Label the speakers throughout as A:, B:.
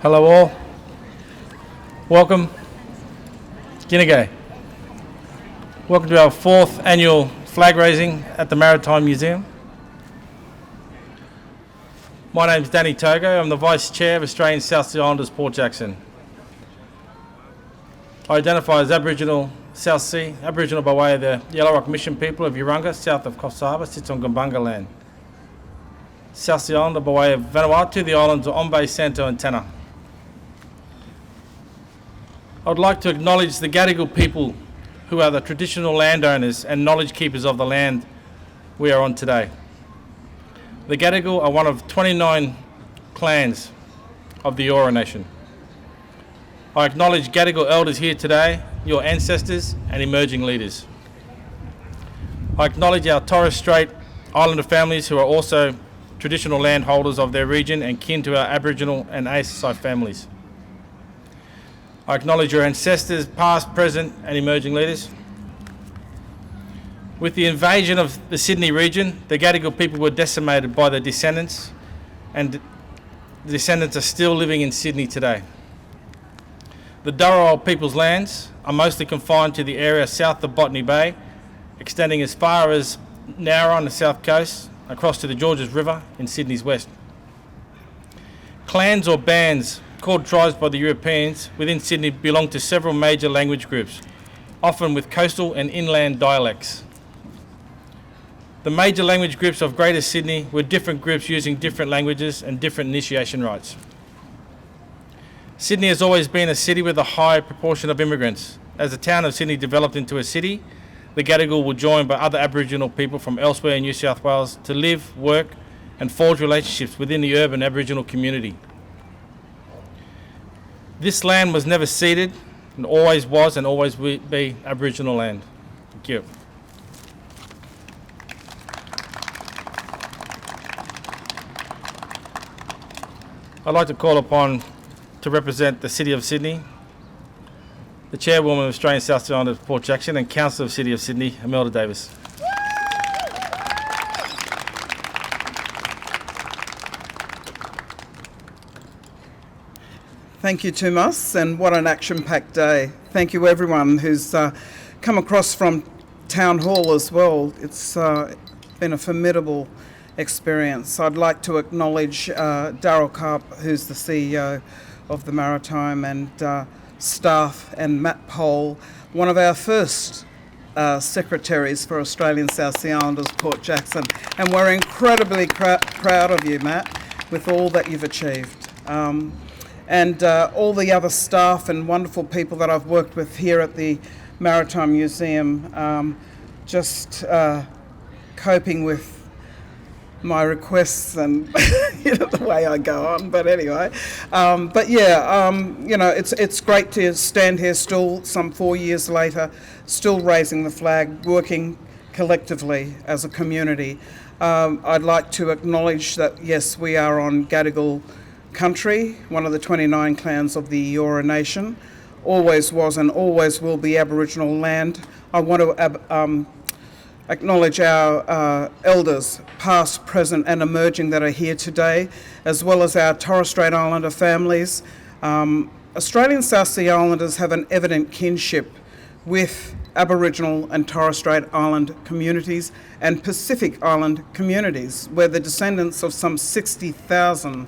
A: Hello all. Welcome. Ginagay. Welcome to our 4th annual flag raising at the Maritime Museum. My name is Danny Togo. I'm the Vice Chair of Australian South Sea Islanders Port Jackson. I identify as Aboriginal South Sea, Aboriginal by way of the Yellow Rock Mission people of Urunga, south of Coffs Harbour, sits on Gumbunga land. South Sea Islander by way of Vanuatu, the islands of Ombe, Santo and Tanna. I would like to acknowledge the Gadigal people who are the traditional landowners and knowledge keepers of the land we are on today. The Gadigal are one of 29 clans of the Eora Nation. I acknowledge Gadigal elders here today, your ancestors and emerging leaders. I acknowledge our Torres Strait Islander families who are also traditional landholders of their region and kin to our Aboriginal and ASI families. I acknowledge your ancestors, past, present and emerging leaders. With the invasion of the Sydney region, the Gadigal people were decimated by their descendants, and the descendants are still living in Sydney today. The Dharawal people's lands are mostly confined to the area south of Botany Bay, extending as far as Nowra on the south coast, across to the Georges River in Sydney's west. Clans or bands, called tribes by the Europeans, within Sydney belong to several major language groups, often with coastal and inland dialects. The major language groups of Greater Sydney were different groups using different languages and different initiation rites. Sydney has always been a city with a high proportion of immigrants. As the town of Sydney developed into a city, the Gadigal were joined by other Aboriginal people from elsewhere in New South Wales to live, work and forge relationships within the urban Aboriginal community. This land was never ceded and always was and always will be Aboriginal land. Thank you. I'd like to call upon to represent the City of Sydney, the Chairwoman of Australian South Sea Islanders Port Jackson and Councillor of City of Sydney, Imelda Davis.
B: Thank you, Tumas, and what an action-packed day. Thank you everyone who's come across from Town Hall as well. It's been a formidable experience. I'd like to acknowledge Darryl Karp, who's the CEO of the Maritime, and staff, and Matt Pole, one of our first secretaries for Australian South Sea Islanders Port Jackson. And we're incredibly proud of you, Matt, with all that you've achieved. And all the other staff and wonderful people that I've worked with here at the Maritime Museum, just coping with my requests and the way I go on. But anyway, it's great to stand here still, some 4 years later, still raising the flag, working collectively as a community. I'd like to acknowledge that, yes, we are on Gadigal country, one of the 29 clans of the Eora Nation, always was and always will be Aboriginal land. I want to acknowledge our elders, past, present and emerging, that are here today, as well as our Torres Strait Islander families. Australian South Sea Islanders have an evident kinship with Aboriginal and Torres Strait Island communities and Pacific Island communities. We're the descendants of some 60,000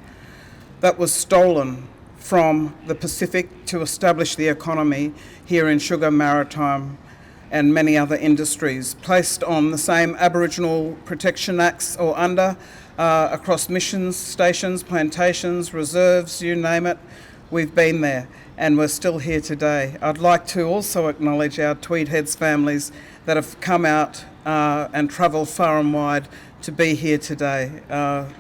B: that was stolen from the Pacific to establish the economy here in sugar, maritime and many other industries, placed on the same Aboriginal Protection Acts or under, across missions, stations, plantations, reserves, you name it, we've been there and we're still here today. I'd like to also acknowledge our Tweed Heads families that have come out and travelled far and wide to be here today.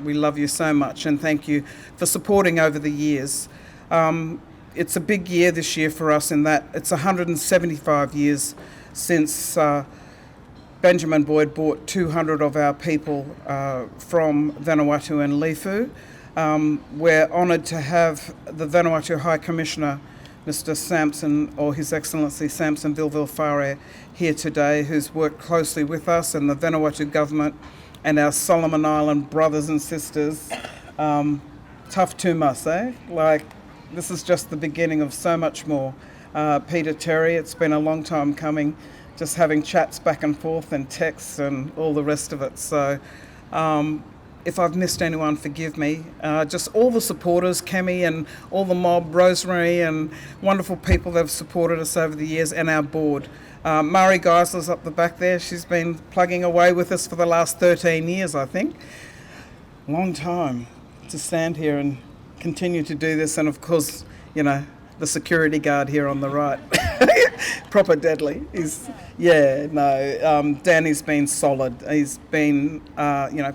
B: We love you so much and thank you for supporting over the years. It's a big year this year for us in that it's 175 years since Benjamin Boyd brought 200 of our people from Vanuatu and Lifu. We're honoured to have the Vanuatu High Commissioner, Mr. Samson, or His Excellency Samson Vilville Whare, here today, who's worked closely with us and the Vanuatu government and our Solomon Island brothers and sisters. Tough Tumas, eh? Like, this is just the beginning of so much more. Peter, Terry, it's been a long time coming, just having chats back and forth and texts and all the rest of it. So if I've missed anyone, forgive me. Just all the supporters, Kemi and all the mob, Rosemary and wonderful people that have supported us over the years, and our board. Mari Geisler's up the back there. She's been plugging away with us for the last 13 years, I think. Long time to stand here and continue to do this. And of course, you know, the security guard here on the right. Proper deadly. Danny's been solid. He's been,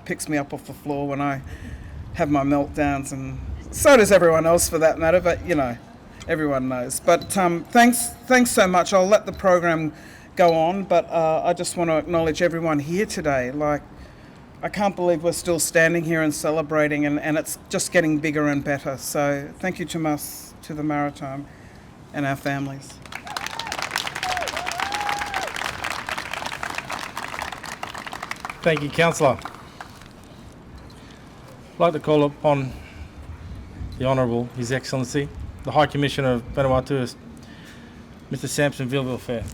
B: picks me up off the floor when I have my meltdowns, and so does everyone else for that matter, but, you know, everyone knows. But thanks so much. I'll let the program go on, but I just want to acknowledge everyone here today. Like, I can't believe we're still standing here and celebrating, and it's just getting bigger and better. So thank you to us, to the Maritime and our families.
A: Thank you, Councillor. I'd like to call upon the Honourable, His Excellency, the High Commissioner of Vanuatu, Mr. Samson Vilville-Fair.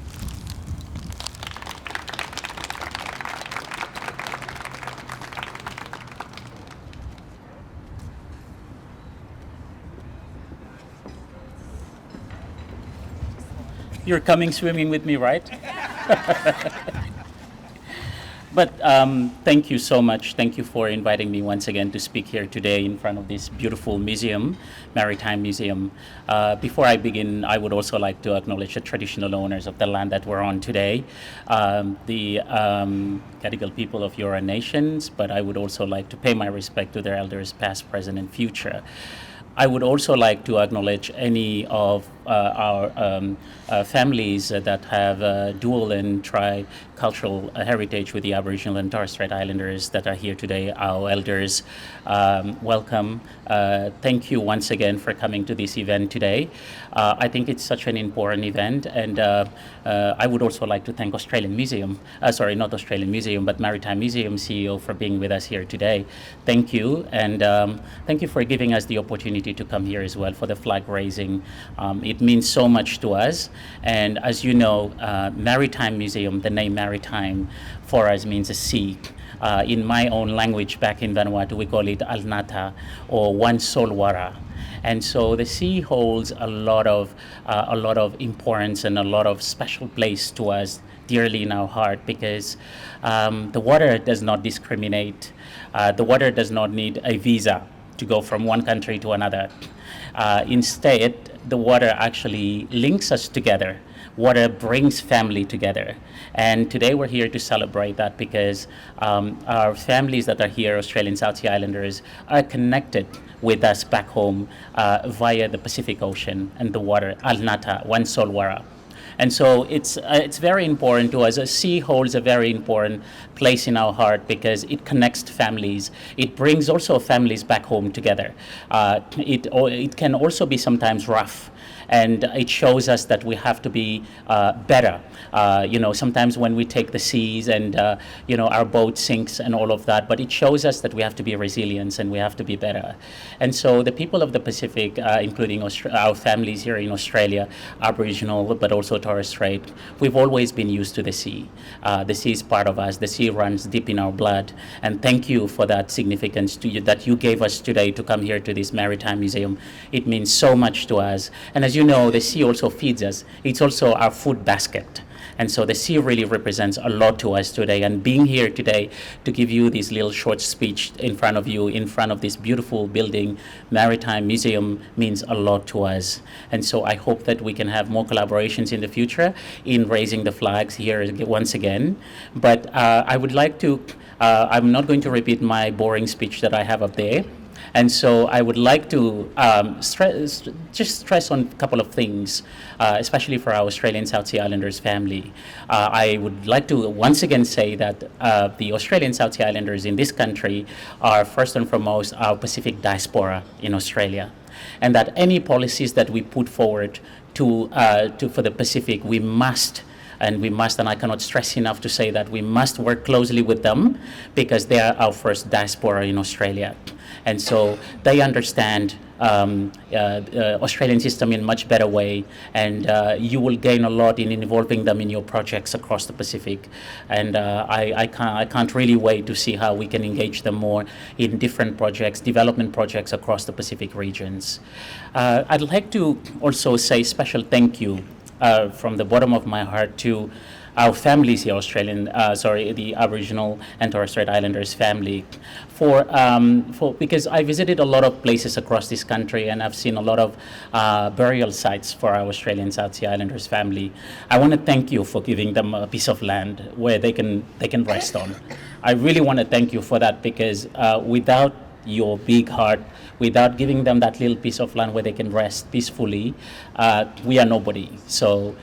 C: You're coming swimming with me, right? But thank you so much. Thank you for inviting me once again to speak here today in front of this beautiful museum, Maritime Museum. Before I begin, I would also like to acknowledge the traditional owners of the land that we're on today, the Gadigal people of Eora Nations, but I would also like to pay my respect to their elders past, present, and future. I would also like to acknowledge any of our families that have dual and tri-cultural heritage with the Aboriginal and Torres Strait Islanders that are here today, our elders. Welcome. Thank you once again for coming to this event today. I think it's such an important event, and I would also like to thank Australian Museum, not Australian Museum, but Maritime Museum CEO for being with us here today. Thank you, and thank you for giving us the opportunity to come here as well for the flag raising. It means so much to us, and as you know, Maritime Museum, the name Maritime for us means a sea. In my own language back in Vanuatu, we call it Alnata, or One Solwara. And so the sea holds a lot of importance and a lot of special place to us dearly in our heart, because the water does not discriminate. The water does not need a visa to go from one country to another. Instead, the water actually links us together. Water brings family together. And today we're here to celebrate that, because our families that are here, Australian South Sea Islanders, are connected with us back home via the Pacific Ocean and the water, Alnata, One Solwara. And so it's very important to us. A sea holds a very important place in our heart because it connects families. It brings also families back home together. It can also be sometimes rough, and it shows us that we have to be better. Sometimes when we take the seas and our boat sinks and all of that, but it shows us that we have to be resilient and we have to be better. And so the people of the Pacific, including our families here in Australia, Aboriginal, but also Torres Strait, we've always been used to the sea. The sea is part of us. The sea runs deep in our blood. And thank you for that significance to you that you gave us today to come here to this Maritime Museum. It means so much to us. And as you know, the sea also feeds us. It's also our food basket. And so the sea really represents a lot to us today. And being here today to give you this little short speech in front of you, in front of this beautiful building, Maritime Museum, means a lot to us. And so I hope that we can have more collaborations in the future in raising the flags here once again. But I would like to, I'm not going to repeat my boring speech that I have up there. And so I would like to stress on a couple of things, especially for our Australian South Sea Islanders family. I would like to once again say that the Australian South Sea Islanders in this country are first and foremost our Pacific diaspora in Australia, and that any policies that we put forward for the Pacific, we must, and I cannot stress enough to say that we must work closely with them, because they are our first diaspora in Australia. And so they understand Australian system in a much better way, and you will gain a lot in involving them in your projects across the Pacific. And I can't really wait to see how we can engage them more in different projects, development projects across the Pacific regions. I'd like to also say special thank you from the bottom of my heart to our families here, the Aboriginal and Torres Strait Islanders family, for because I visited a lot of places across this country and I've seen a lot of burial sites for our Australian South Sea Islanders family. I want to thank you for giving them a piece of land where they can rest on. I really want to thank you for that, because without your big heart, without giving them that little piece of land where they can rest peacefully, we are nobody. So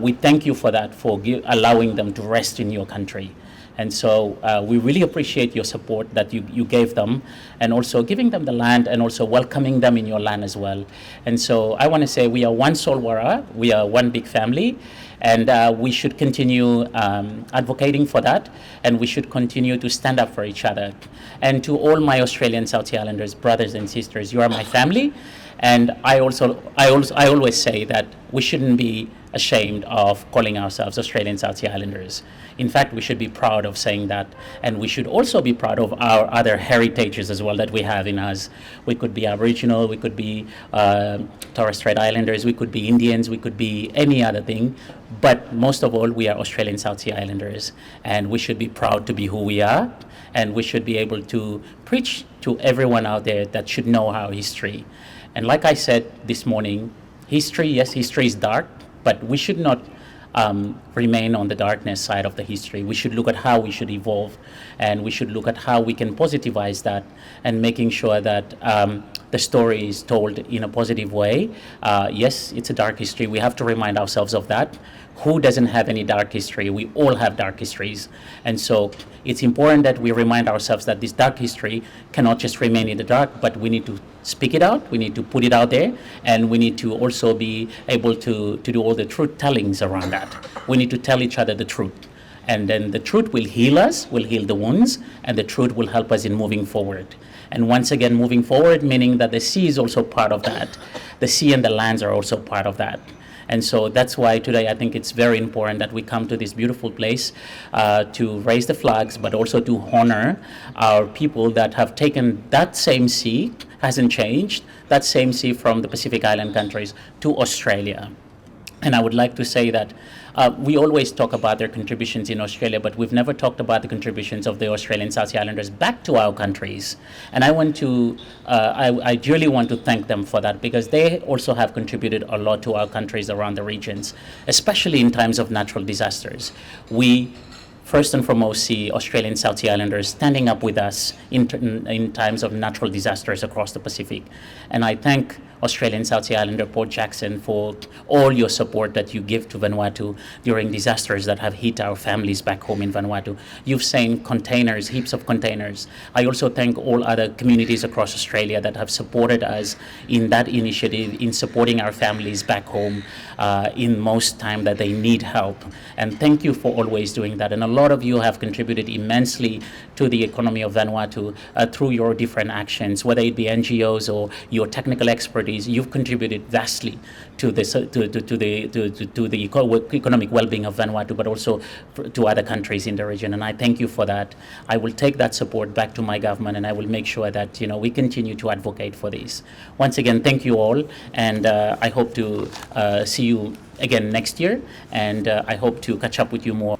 C: we thank you for that, for allowing them to rest in your country. And so we really appreciate your support that you gave them, and also giving them the land and also welcoming them in your land as well. And so I want to say we are one Solwara, we are one big family, and we should continue advocating for that, and we should continue to stand up for each other. And to all my Australian South Sea Islanders brothers and sisters, you are my family. And I always say that we shouldn't be ashamed of calling ourselves Australian South Sea Islanders. In fact, we should be proud of saying that, and we should also be proud of our other heritages as well that we have in us. We could be Aboriginal, we could be Torres Strait Islanders, we could be Indians, we could be any other thing, but most of all, we are Australian South Sea Islanders, and we should be proud to be who we are, and we should be able to preach to everyone out there that should know our history. And like I said this morning, history, yes, history is dark, but we should not remain on the darkness side of the history. We should look at how we should evolve, and we should look at how we can positivize that, and making sure that the story is told in a positive way. Yes, it's a dark history. We have to remind ourselves of that. Who doesn't have any dark history? We all have dark histories. And so it's important that we remind ourselves that this dark history cannot just remain in the dark, but we need to speak it out, we need to put it out there, and we need to also be able to do all the truth tellings around that. We need to tell each other the truth. And then the truth will heal us, will heal the wounds, and the truth will help us in moving forward. And once again, moving forward, meaning that the sea is also part of that. The sea and the lands are also part of that. And so that's why today I think it's very important that we come to this beautiful place to raise the flags, but also to honor our people that have taken that same sea, hasn't changed, that same sea from the Pacific Island countries to Australia. And I would like to say that we always talk about their contributions in Australia, but we've never talked about the contributions of the Australian South Sea Islanders back to our countries. And I really want to thank them for that, because they also have contributed a lot to our countries around the regions, especially in times of natural disasters. We first and foremost see Australian South Sea Islanders standing up with us in times of natural disasters across the Pacific. And I thank Australian South Sea Islander Port Jackson for all your support that you give to Vanuatu during disasters that have hit our families back home in Vanuatu. You've seen containers, heaps of containers. I also thank all other communities across Australia that have supported us in that initiative, in supporting our families back home in most time that they need help. And thank you for always doing that. And a lot of you have contributed immensely to the economy of Vanuatu through your different actions, whether it be NGOs or your technical expertise. You've contributed vastly to this, to the economic well-being of Vanuatu, but also to other countries in the region. And I thank you for that. I will take that support back to my government, and I will make sure that we continue to advocate for this. Once again, thank you all, and I hope to see you again next year, and I hope to catch up with you more.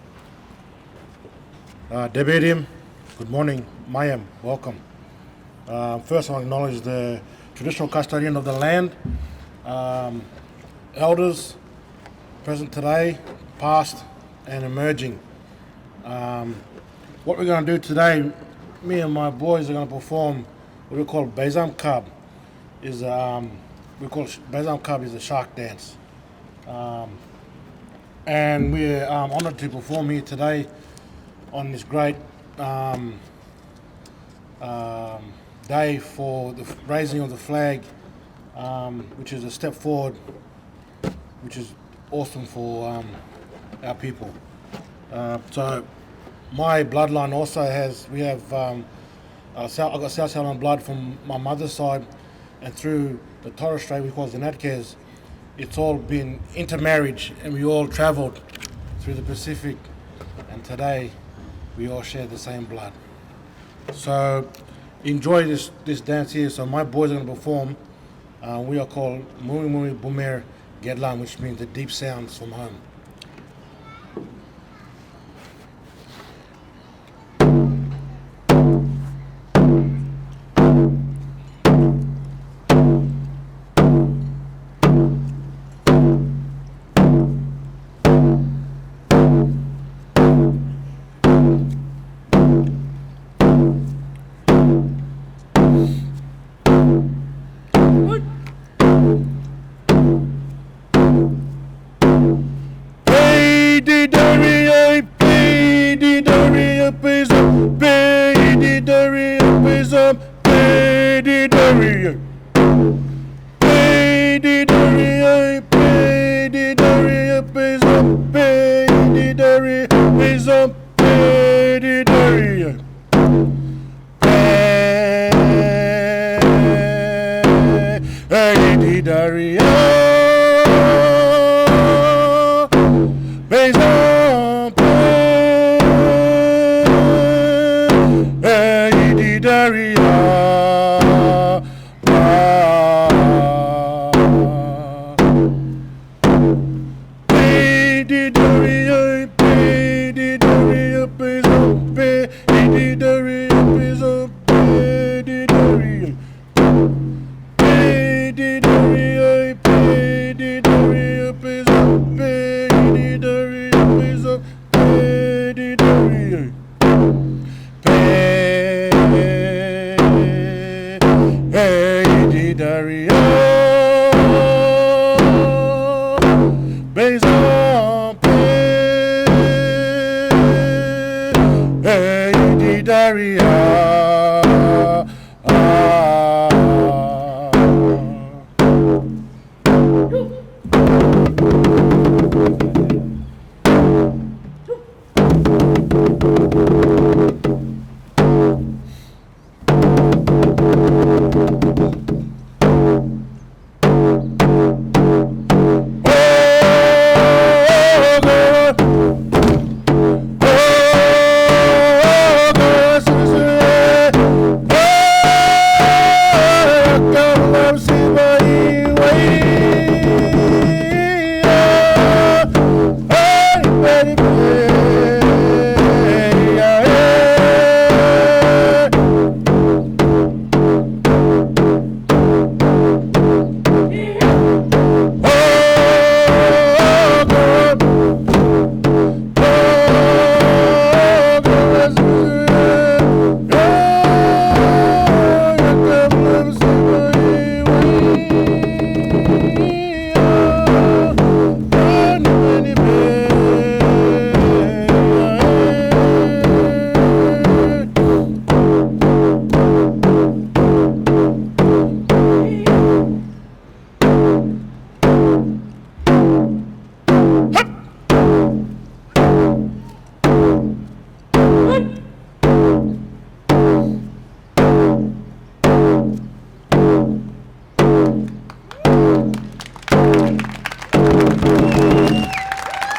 D: Debedium, good morning. Mayam, welcome. First, I'll acknowledge the traditional custodian of the land, elders present today, past and emerging. What we're going to do today, me and my boys are going to perform what we call Bezam Kab. Bezam Kab is a shark dance. And we're honored to perform here today on this great day for the raising of the flag, which is a step forward, which is awesome for our people. So my bloodline also we have I've got South Island blood from my mother's side, and through the Torres Strait, we call it the Natkes, it's all been intermarriage, and we all travelled through the Pacific, and today we all share the same blood. So enjoy this dance here. So my boys are going to perform. We are called Muri Muri Bumer Gedlan, which means the deep sounds from home.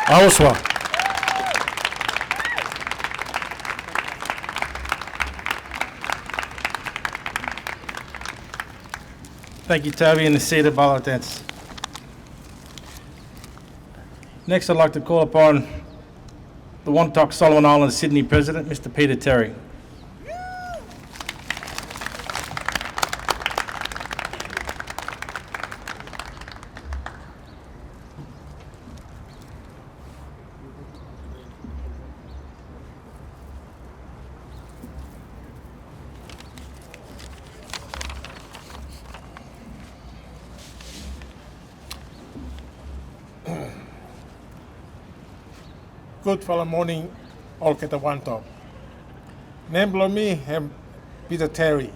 D: Awesome.
A: Thank you, Toby, and the Cedar Ballot Dance. Next, I'd like to call upon the Wontok Solomon Islands Sydney President, Mr. Peter Terry.
E: Good fellow morning, all Ketawanto. Name below me, I'm Peter Terry,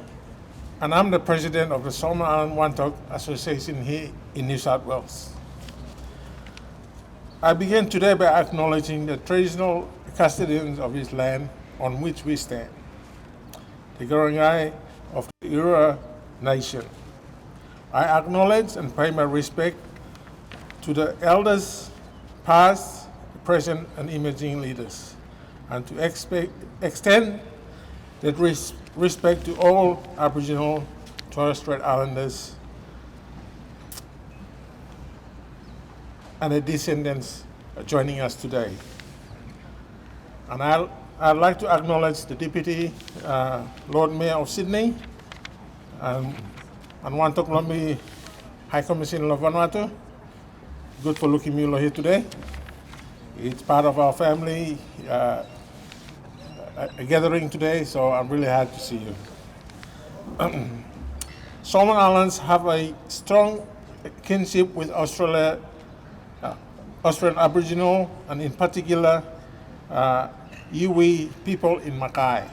E: and I'm the president of the Solomon Island Wantok Association here in New South Wales. I begin today by acknowledging the traditional custodians of this land on which we stand, the Guringai of the Eora Nation. I acknowledge and pay my respect to the elders, past, present, and emerging leaders, and to extend that respect to all Aboriginal Torres Strait Islanders and their descendants joining us today. And I'd like to acknowledge the Deputy Lord Mayor of Sydney and Wantok Lomi High Commissioner of Vanuatu. Good for looking me here today. It's part of our family a gathering today, so I'm really happy to see you. Solomon Islands have a strong kinship with Australia, Australian Aboriginal, and in particular, Iwi people in Mackay,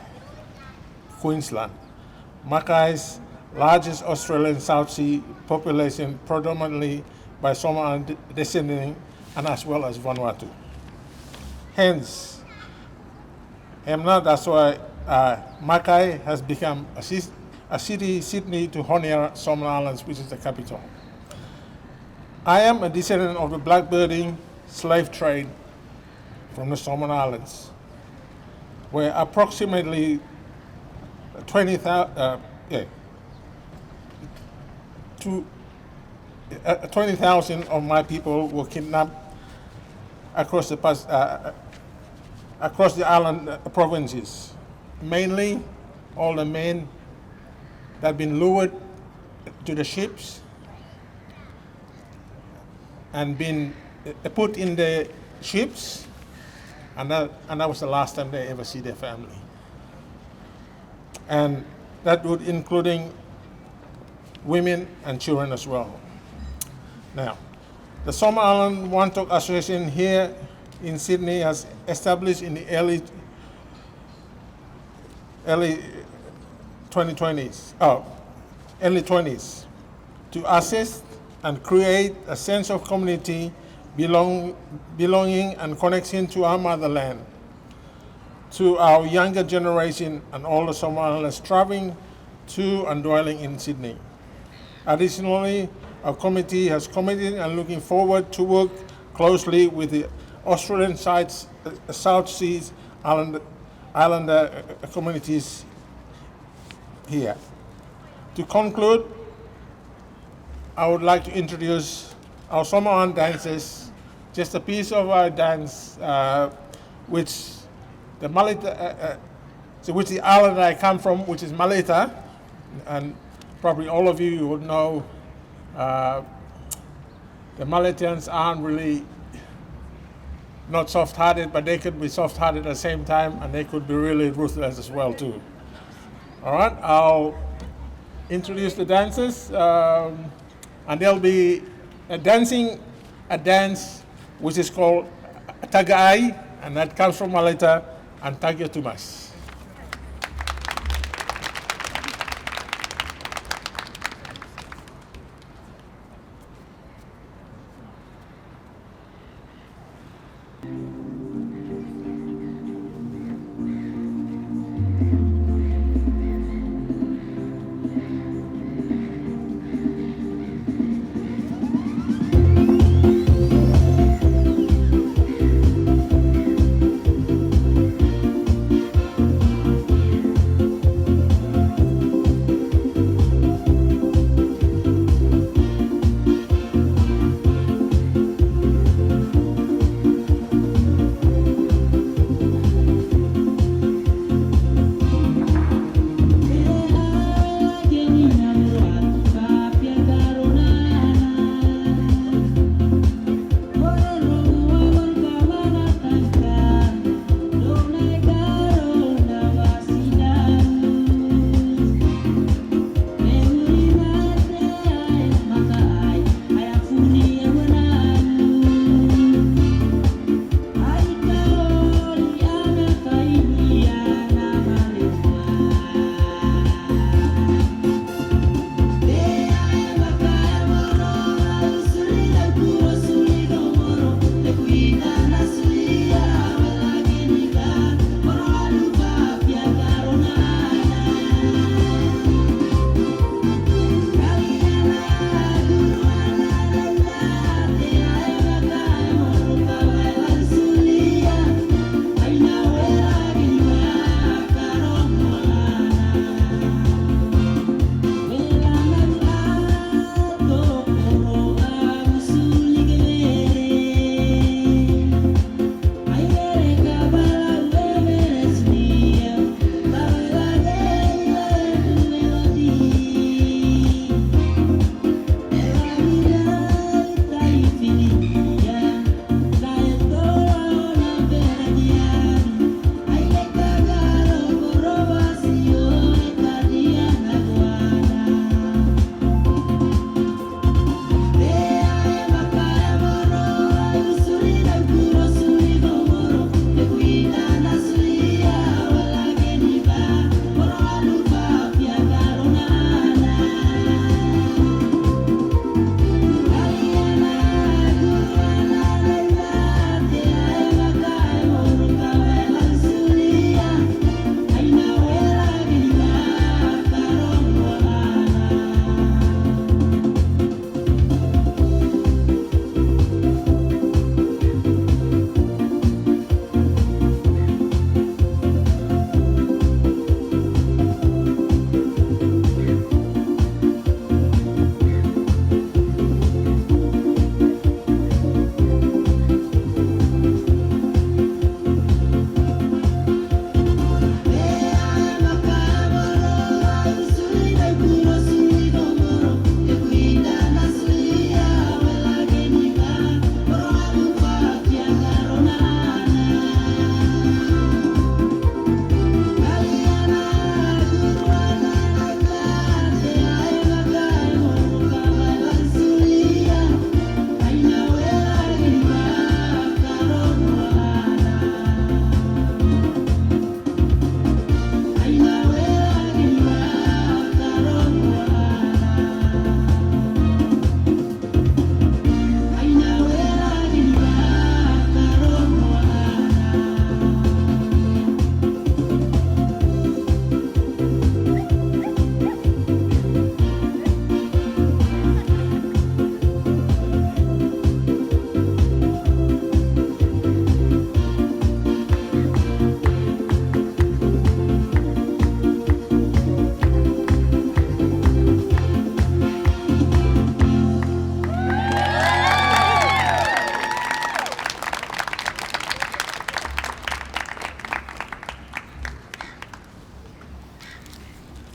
E: Queensland. Mackay's largest Australian South Sea population, predominantly by Solomon descending, and as well as Vanuatu. Hence, that's why Mackay has become a city, Sydney, to honor Solomon Islands, which is the capital. I am a descendant of the blackbirding slave trade from the Solomon Islands, where approximately 20,000 of my people were kidnapped across the island provinces. Mainly, all the men that have been lured to the ships and been put in the ships, and that was the last time they ever see their family. And that would including women and children as well. Now, the Solomon Island Wantok Association here in Sydney has established in the early 20s to assist and create a sense of community, belonging and connection to our motherland, to our younger generation and all the Somalians traveling to and dwelling in Sydney. Additionally, our committee has committed and looking forward to work closely with the Australian South Seas Islander communities here. To conclude, I would like to introduce our Samoan dancers, just a piece of our dance, which the Malita, which the island I come from, which is Malita, and probably all of you would know the Malitians aren't really not soft-hearted, but they could be soft-hearted at the same time, and they could be really ruthless as well too. All right, I'll introduce the dancers, and they'll be dancing a dance which is called Tagai, and that comes from Malita, and Tagya Tumas.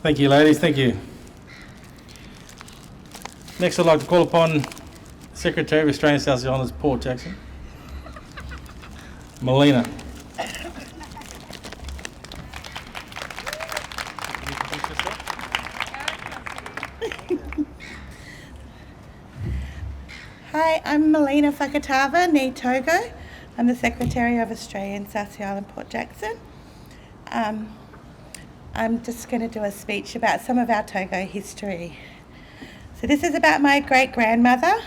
A: Thank you, ladies. Thank you. Next, I'd like to call upon Secretary of Australian South Sea Islands, Port Jackson. Melina.
F: Hi, I'm Melina Fakatava, Ni Togo. I'm the Secretary of Australian South Sea Island, Port Jackson. I'm just going to do a speech about some of our Togo history. So this is about my great-grandmother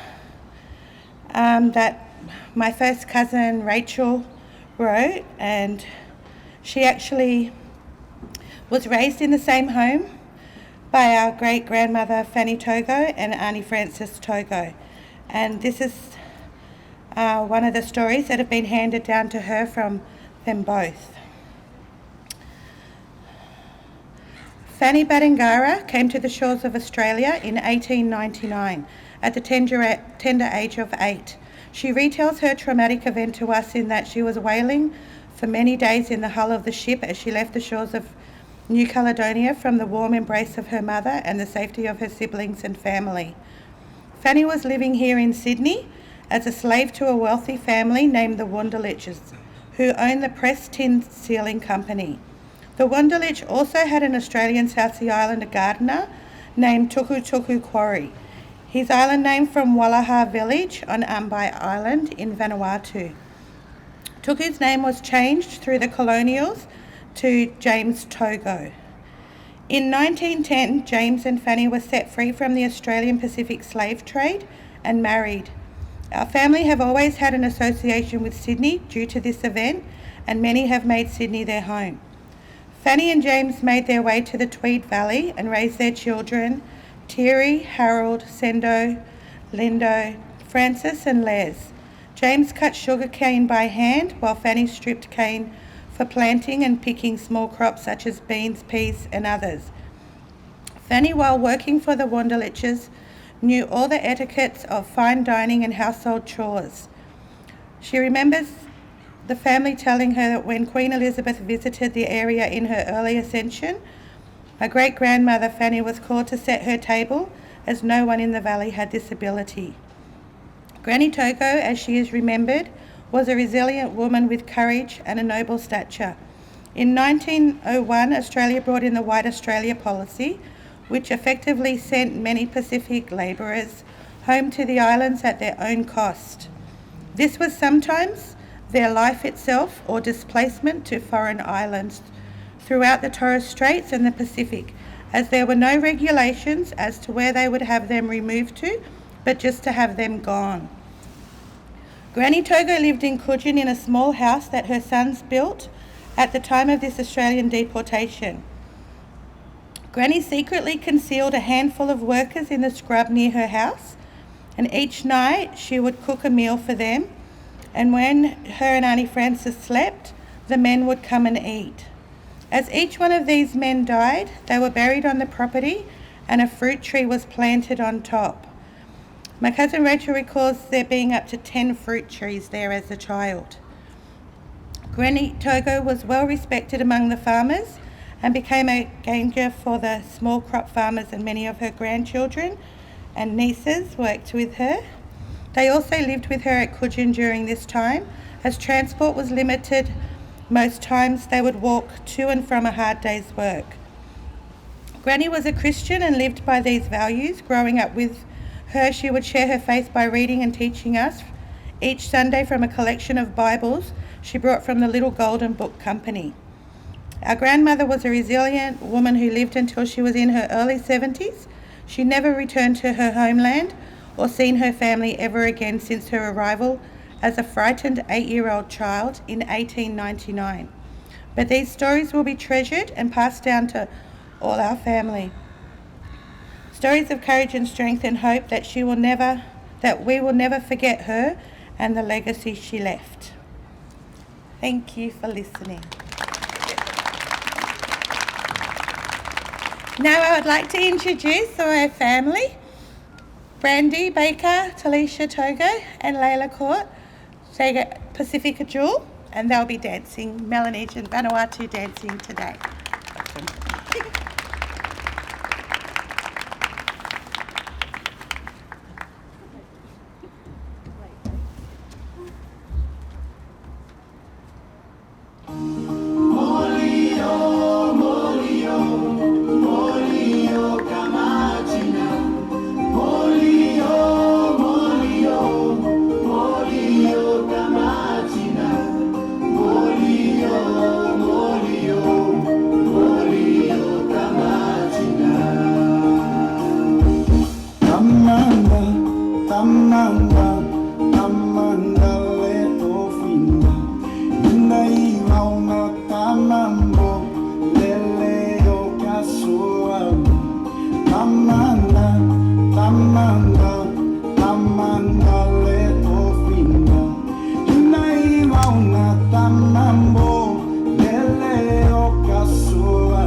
F: that my first cousin Rachel wrote, and she actually was raised in the same home by our great-grandmother Fanny Togo and Auntie Frances Togo. And this is one of the stories that have been handed down to her from them both. Fanny Badingara came to the shores of Australia in 1899 at the tender age of 8. She retells her traumatic event to us in that she was wailing for many days in the hull of the ship as she left the shores of New Caledonia from the warm embrace of her mother and the safety of her siblings and family. Fanny was living here in Sydney as a slave to a wealthy family named the Wunderliches, who owned the Press Tin Sealing Company. The Wunderlich also had an Australian South Sea Islander gardener named Tuku Tuku Quarry, his island name from Wallaha village on Ambai Island in Vanuatu. Tuku's name was changed through the colonials to James Togo. In 1910, James and Fanny were set free from the Australian Pacific slave trade and married. Our family have always had an association with Sydney due to this event, and many have made Sydney their home. Fanny and James made their way to the Tweed Valley and raised their children, Thierry, Harold, Sendo, Lindo, Francis and Les. James cut sugarcane by hand while Fanny stripped cane for planting and picking small crops such as beans, peas and others. Fanny, while working for the Wunderliches, knew all the etiquettes of fine dining and household chores. She remembers the family telling her that when Queen Elizabeth visited the area in her early ascension, my great-grandmother Fanny was called to set her table as no one in the valley had this ability. Granny Togo, as she is remembered, was a resilient woman with courage and a noble stature. In 1901, Australia brought in the White Australia policy, which effectively sent many Pacific labourers home to the islands at their own cost. This was sometimes their life itself or displacement to foreign islands throughout the Torres Straits and the Pacific, as there were no regulations as to where they would have them removed to, but just to have them gone. Granny Togo lived in Coogin in a small house that her sons built at the time of this Australian deportation. Granny secretly concealed a handful of workers in the scrub near her house, and each night she would cook a meal for them, and when her and Auntie Frances slept, the men would come and eat. As each one of these men died, they were buried on the property and a fruit tree was planted on top. My cousin Rachel recalls there being up to 10 fruit trees there as a child. Granny Togo was well respected among the farmers and became a ganger for the small crop farmers, and many of her grandchildren and nieces worked with her. They also lived with her at Coogin during this time. As transport was limited, most times they would walk to and from a hard day's work. Granny was a Christian and lived by these values. Growing up with her, she would share her faith by reading and teaching us each Sunday from a collection of Bibles she brought from the Little Golden Book Company. Our grandmother was a resilient woman who lived until she was in her early 70s. She never returned to her homeland or seen her family ever again since her arrival as a frightened 8-year-old child in 1899. But these stories will be treasured and passed down to all our family. Stories of courage and strength and hope that we will never forget her and the legacy she left. Thank you for listening. Now I would like to introduce my family. Brandy Baker, Talisha Togo and Layla Court, Pacifica Jewel, and they'll be dancing Melanesian Vanuatu dancing today.
G: tamanga, tamanga le ofina. Ina iwauna tamambo, lele o kasua. Tamanga, tamanga, tamanga le ofina. Ina iwauna tamambo, lele o kasua.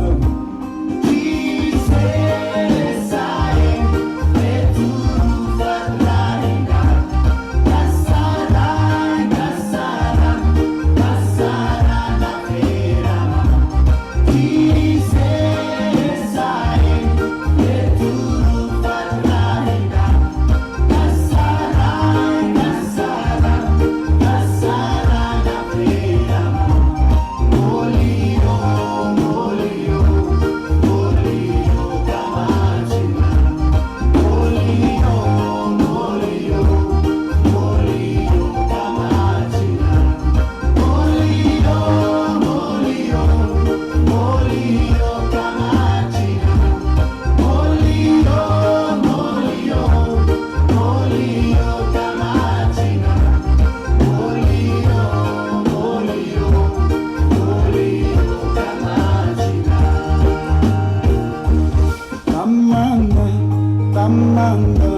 G: Tamanga,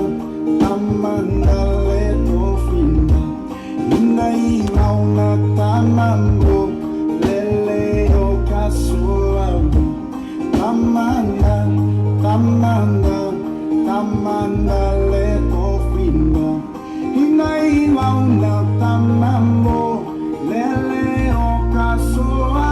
G: tamanga le ofina. Ina iwauna tamambo, lele o kasua. Tamanga, tamanga, tamanga le ofina. Ina iwauna tamambo, lele o kasua.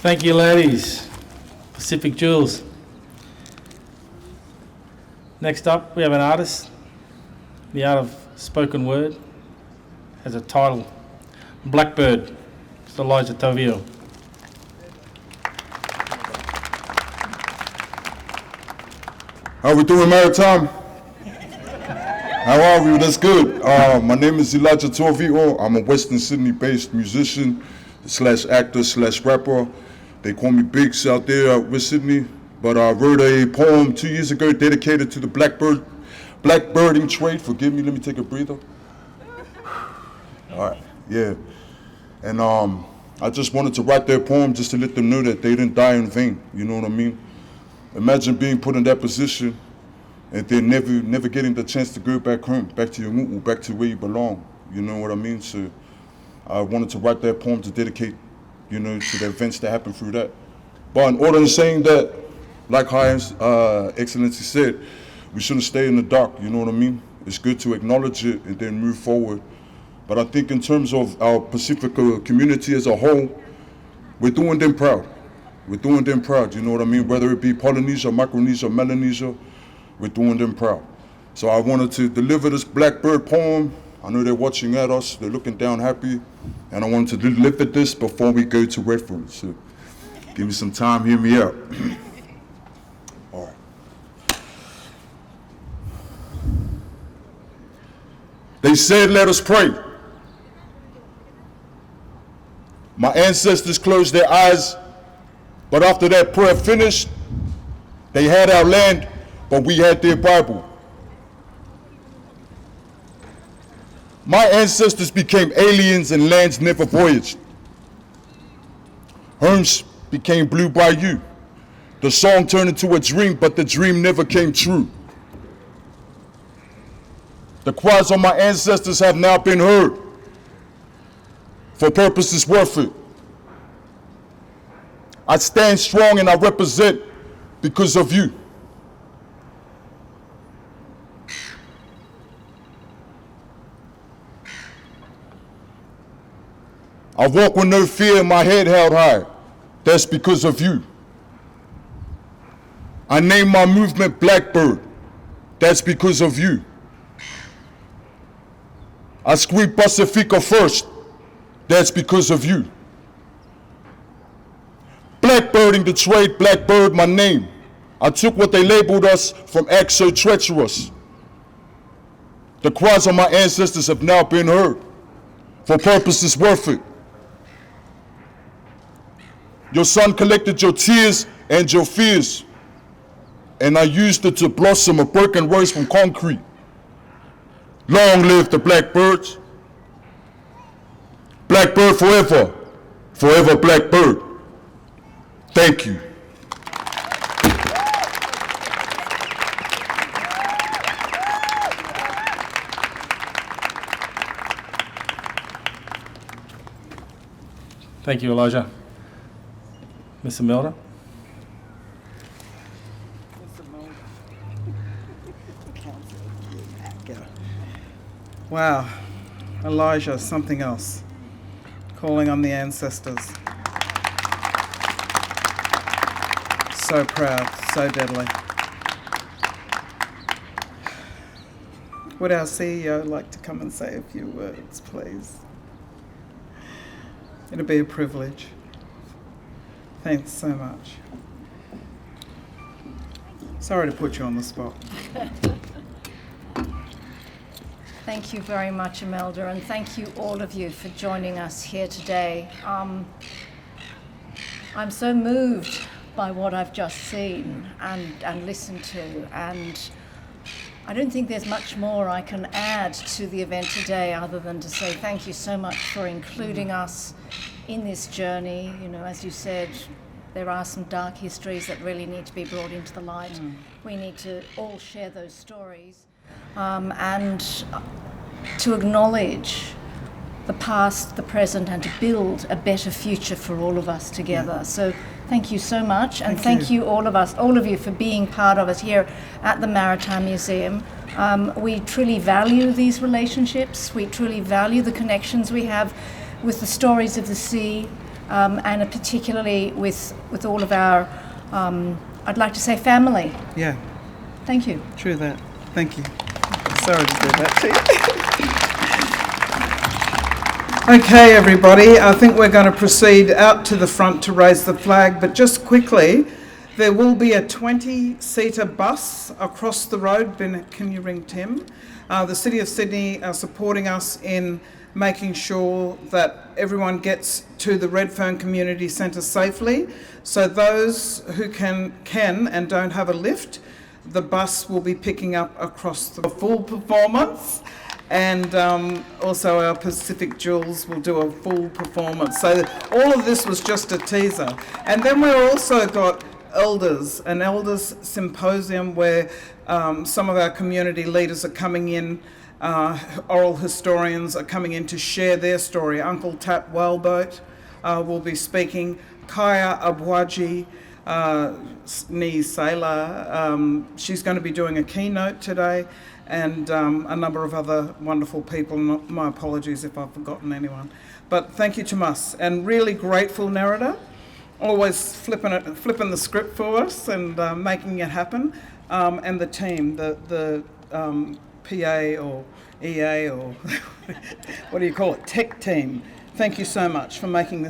A: Thank you, ladies. Pacific Jewels. Next up, we have an artist. The art of spoken word has a title, Blackbird. It's Elijah Tovio.
H: How we doing, Maritime? How are we? That's good. My name is Elijah Tovio. I'm a Western Sydney-based musician slash actor slash rapper. They call me Biggs out there at West Sydney. But I wrote a poem 2 years ago dedicated to the blackbirding trade. Forgive me, let me take a breather. All right, yeah. And I just wanted to write that poem just to let them know that they didn't die in vain, you know what I mean? Imagine being put in that position and then never getting the chance to go back home, back to your mu'u, back to where you belong, you know what I mean? So I wanted to write that poem to dedicate, to the events that happened through that. But in order to saying that, like High Excellency said, we shouldn't stay in the dark, you know what I mean? It's good to acknowledge it and then move forward. But I think in terms of our Pacifica community as a whole, we're doing them proud. We're doing them proud, you know what I mean? Whether it be Polynesia, Micronesia, Melanesia, we're doing them proud. So I wanted to deliver this Blackbird poem. I know they're watching at us, they're looking down happy, and I wanted to deliver this before we go to Redford. So give me some time, hear me out. All right. They said, let us pray. My ancestors closed their eyes, but after that prayer finished, they had our land, but we had their Bible. My ancestors became aliens and lands never voyaged. Homes became blue by you. The song turned into a dream, but the dream never came true. The cries of my ancestors have now been heard. For purposes worth it. I stand strong and I represent because of you. I walk with no fear, my head held high. That's because of you. I name my movement Blackbird. That's because of you. I scream Pacifica first. That's because of you. Blackbirding the trade, Blackbird my name. I took what they labeled us from acts so treacherous. The cries of my ancestors have now been heard. For purposes worth it. Your son collected your tears and your fears, and I used it to blossom a broken rose from concrete. Long live the blackbirds. Blackbird forever, forever Blackbird. Thank you.
A: Thank you, Elijah. Mr. Milder?
B: Wow, Elijah, something else. Calling on the ancestors. So proud, so deadly. Would our CEO like to come and say a few words, please? It'll be a privilege. Thanks so much. Sorry to put you on the spot.
I: Thank you very much, Imelda, and thank you all of you for joining us here today. I'm so moved by what I've just seen and listened to, and I don't think there's much more I can add to the event today other than to say thank you so much for including us in this journey. You know, as you said, there are some dark histories that really need to be brought into the light. We need to all share those stories. And to acknowledge the past, the present, and to build a better future for all of us together. So thank you so much, and thank you all of you for being part of it here at the Maritime Museum. We truly value these relationships. We truly value the connections we have with the stories of the sea, and particularly with all of our, I'd like to say, family.
B: Yeah.
I: Thank you.
B: True that. Thank you. Sorry to do that to you. Okay, everybody, I think we're going to proceed out to the front to raise the flag, but just quickly, there will be a 20-seater bus across the road. Can you ring Tim? The City of Sydney are supporting us in making sure that everyone gets to the Redfern Community Centre safely. So those who can and don't have a lift, the bus will be picking up across the full performance, and also our Pacific Jewels will do a full performance. So all of this was just a teaser. And then we've also got an elders symposium where some of our community leaders are coming in Oral historians are coming in to share their story. Uncle Tap Whaleboat will be speaking. Kaya Abwaji, Ni Sailor, she's going to be doing a keynote today, and a number of other wonderful people. My apologies if I've forgotten anyone. But thank you to Mus, and really grateful narrator, always flipping the script for us and making it happen, and the team, the PA or EA or what do you call it, tech team. Thank you so much for making this